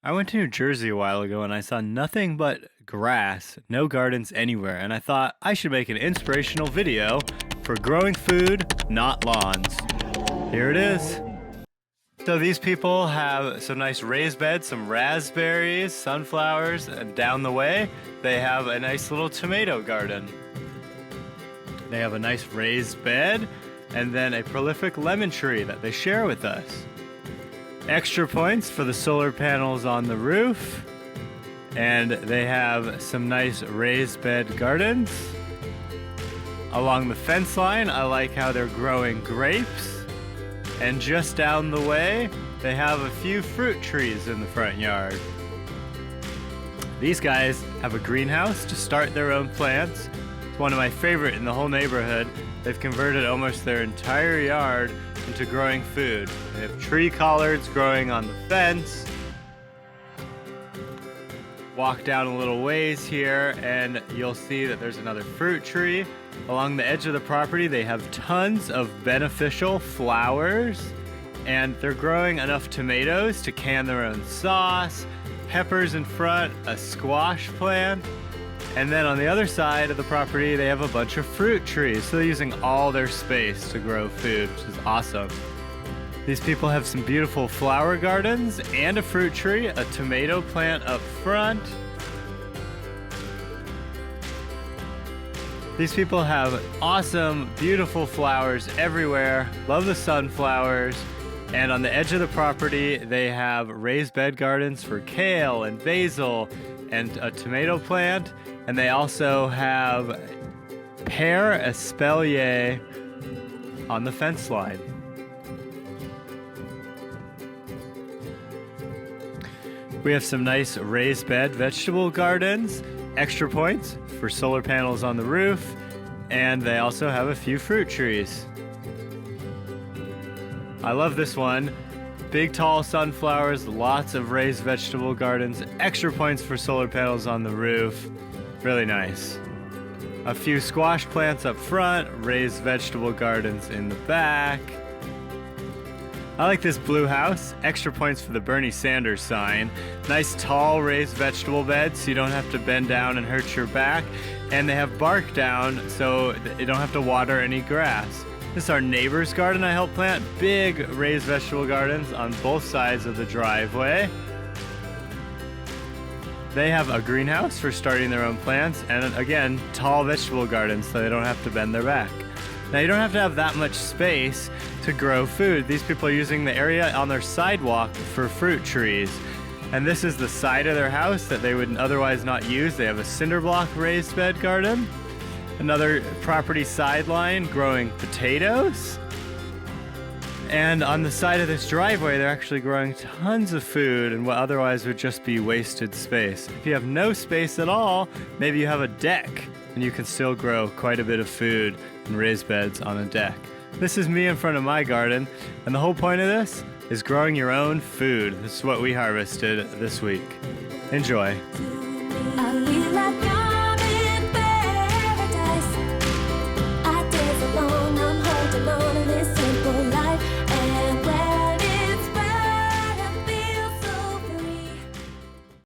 I went to New Jersey a while ago and I saw nothing but grass, no gardens anywhere, and I thought I should make an inspirational video for growing food, not lawns. Here it is. So these people have some nice raised beds, some raspberries, sunflowers, and down the way they have a nice little tomato garden. They have a nice raised bed and then a prolific lemon tree that they share with us. Extra points for the solar panels on the roof, and they have some nice raised bed gardens. Along the fence line, I like how they're growing grapes, and just down the way, they have a few fruit trees in the front yard. These guys have a greenhouse to start their own plants. It's one of my favorite in the whole neighborhood. They've converted almost their entire yard into growing food. They have tree collards growing on the fence. Walk down a little ways here and you'll see that there's another fruit tree. Along the edge of the property they have tons of beneficial flowers, and they're growing enough tomatoes to can their own sauce, peppers in front, a squash plant, and then on the other side of the property they have a bunch of fruit trees. So they're using all their space to grow food, which is awesome. These people have some beautiful flower gardens and a fruit tree, a tomato plant up front. These people have awesome, beautiful flowers everywhere. Love the sunflowers. And on the edge of the property, they have raised bed gardens for kale and basil and a tomato plant. And they also have pear espalier on the fence line. We have some nice raised bed vegetable gardens, extra points for solar panels on the roof, and they also have a few fruit trees. I love this one. Big tall sunflowers, lots of raised vegetable gardens, extra points for solar panels on the roof. Really nice. A few squash plants up front, raised vegetable gardens in the back. I like this blue house. Extra points for the Bernie Sanders sign. Nice tall raised vegetable beds so you don't have to bend down and hurt your back. And they have bark down so you don't have to water any grass. This is our neighbor's garden I helped plant. Big raised vegetable gardens on both sides of the driveway. They have a greenhouse for starting their own plants, and again, tall vegetable gardens so they don't have to bend their back. Now you don't have to have that much space to grow food. These people are using the area on their sidewalk for fruit trees. And this is the side of their house that they would otherwise not use. They have a cinder block raised bed garden. Another property sideline growing potatoes. And on the side of this driveway, they're actually growing tons of food and what otherwise would just be wasted space. If you have no space at all, maybe you have a deck and you can still grow quite a bit of food in raised beds on a deck. This is me in front of my garden, and the whole point of this is growing your own food. This is what we harvested this week. Enjoy.